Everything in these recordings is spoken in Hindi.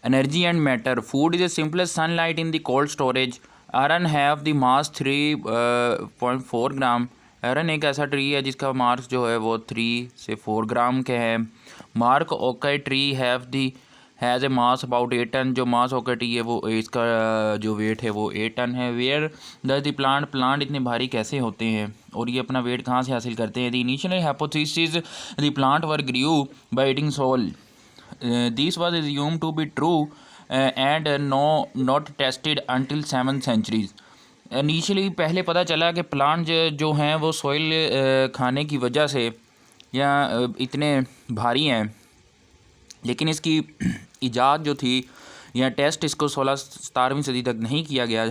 Energy and matter. Food is the simplest sunlight in the cold storage. Iron have the mass 3.4 gram. Iron एक ऐसा ट्री है जिसका मास जो है वो 3 से 4 ग्राम के है. Mark oak tree has a mass about 8 ton. जो मास ओकाई ट्री है वो इसका जो वेट है वो 8 टन है. वेयर डज द प्लांट इतने भारी कैसे होते हैं और ये अपना वेट कहाँ से हासिल करते हैं. The initial hypothesis the plant were grew by eating soil. This was assumed to be true and not tested until 7th centuries. Initially पहले पता चला कि प्लांट जो हैं वो सोइल खाने की वजह से या इतने भारी हैं, लेकिन इसकी इजाद जो थी या टेस्ट इसको 16-17वीं सदी तक नहीं किया गया.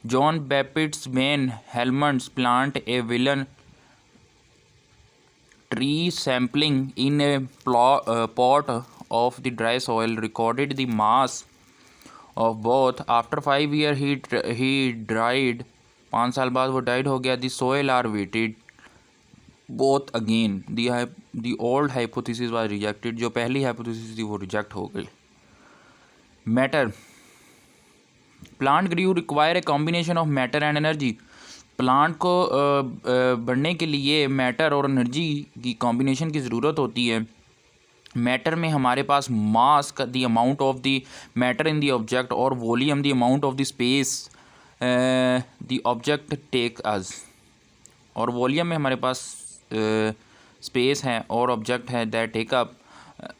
John Baptist van Helmont's plant a willow tree sampling in a pot of the dry soil recorded the mass of both. After 5 years he died. 5 साल बाद वो डाइड हो गया. The soil are weighted both again. The old hypothesis was rejected. जो पहली hypothesis थी वो रिजेक्ट हो गई. Matter. Plant grew require a combination of matter and energy. Plant को बढ़ने के लिए मैटर और एनर्जी की कॉम्बिनेशन की ज़रूरत होती है. मैटर में हमारे पास मास का the amount of the matter in the object और volume the amount of the space the object take us. और वॉल्यूम में हमारे पास स्पेस है और ऑब्जेक्ट है that take up.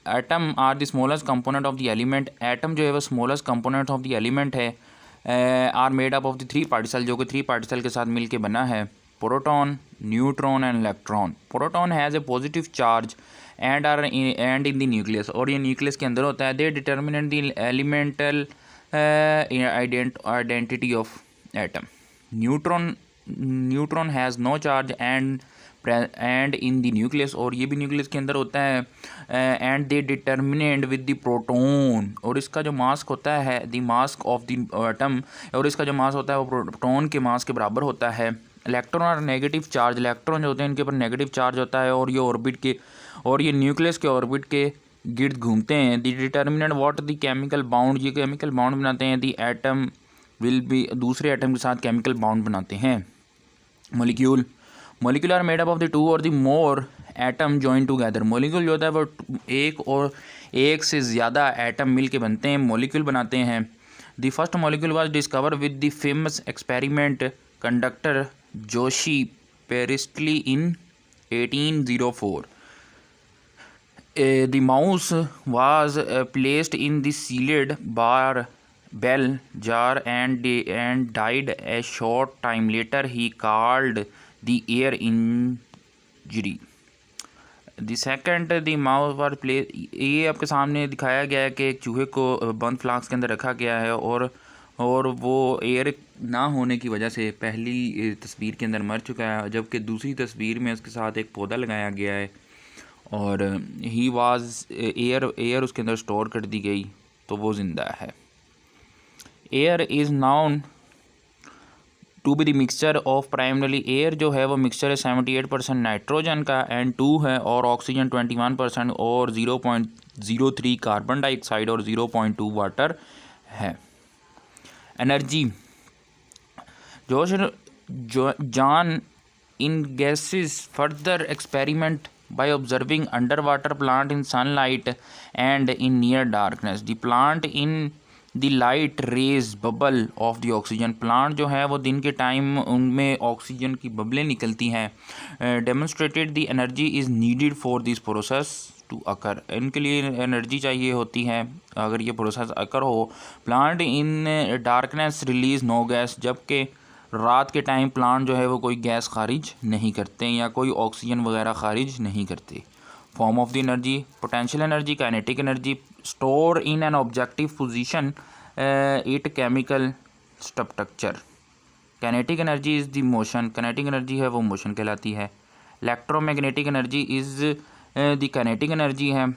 Atom are the smallest component of the element. Atom जो है वो smallest component of the element है. Are made up of the 3 particle, जो कि 3 पार्टिकल के साथ मिलके बना है. Proton, neutron and electron. Proton has a positive charge and in the nucleus. और ये न्यूक्लियस के अंदर होता है. They determine the elemental identity of atom. Neutron has no charge and in the nucleus. और ये भी न्यूक्लियस के अंदर होता है. And they determinate with the proton. और इसका जो मास होता है the mass of the atom, और इसका जो मास होता है वो प्रोटॉन के मास के बराबर होता है. इलेक्ट्रॉन और नेगेटिव चार्ज. इलेक्ट्रॉन जो होते हैं इनके ऊपर नेगेटिव चार्ज होता है और ये न्यूक्लियस के ऑर्बिट के गिर्द घूमते हैं. The determinate what the chemical bound. ये केमिकल बाउंड बनाते हैं. द एटम विल बी दूसरे एटम के साथ केमिकल बाउंड बनाते हैं. Molecule are made up of the 2 और the more atom join together. Molecule जो होता है वो एक से ज़्यादा एटम मिल के बनते हैं, मोलिक्यूल बनाते हैं. The first molecule was discover with the famous experiment conductor Joseph Priestley in 1804. The mouse was placed in the sealed bell jar and died a short time later. He called the air injury. The second the mouse was placed. ये आपके सामने दिखाया गया है कि एक चूहे को बंद फ्लास्क के अंदर रखा गया है और वो एयर ना होने की वजह से पहली तस्वीर के अंदर मर चुका है, जबकि दूसरी तस्वीर में उसके साथ एक पौधा लगाया गया है और ही वाज एयर उसके अंदर स्टोर कर दी गई तो वो ज़िंदा है. Air is known to be the mixture of primarily. Air जो है वो मिक्सचर है 78% नाइट्रोजन का एंड 2 है और ऑक्सीजन 21% और 0.03 कार्बन डाइऑक्साइड और 0.2 वाटर है. Energy. John Inges's further experiment by observing underwater plant in sunlight and in near darkness. The plant in the light rays bubble of the oxygen. Plant जो है वो दिन के टाइम उनमें ऑक्सीजन की बबलें निकलती हैं. Demonstrated the energy is needed for this process to occur. इनके लिए एनर्जी चाहिए होती है अगर ये प्रोसेस अकर हो. Plant in darkness release no gas. जबकि रात के टाइम प्लांट जो है वो कोई गैस खारिज नहीं करते या कोई ऑक्सीजन वगैरह खारिज नहीं करते. Form of the energy. Potential energy, kinetic energy. Store in an objective position it chemical structure. Kinetic energy is the motion. Kinetic energy है वो मोशन कहलाती है. Electromagnetic energy is the kinetic energy है.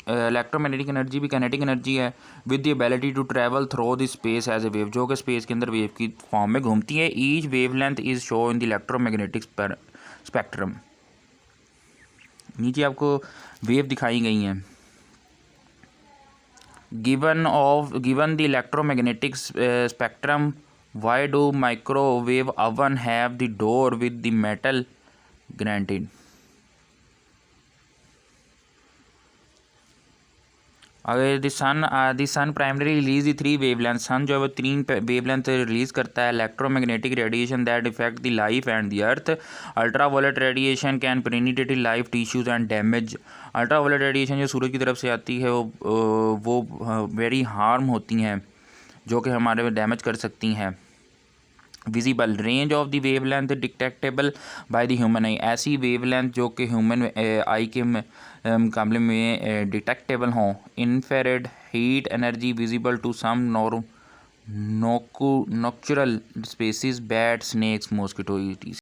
इलेक्ट्रोमैग्नेटिक एनर्जी भी काइनेटिक एनर्जी है with the ability to travel through the space as a wave, जो कि स्पेस के अंदर वेव की फॉर्म में घूमती है. Each wave length is show in the electromagnetic spectrum. नीचे आपको वेव दिखाई गई हैं. given the electromagnetic spectrum, why do microwave oven have the door with the metal granted? अगर the sun primary release the three wavelength, sun जो है वो तीन वेवलेंथ रिलीज़ करता है. Electromagnetic radiation that effect the life and the earth. Ultraviolet radiation can penetrate life tissues and damage. Ultraviolet radiation जो सूरज की तरफ से आती है वो वेरी हार्म होती हैं, जो कि हमारे डैमेज कर सकती हैं. Visible range of the wavelength detectable by the human आई. ऐसी वेवलेंथ जो कि ह्यूमन आई के मुकाबले में डिटेक्टेबल हों. Infrared heat energy visible to some nocturnal species, bat, snakes, mosquito.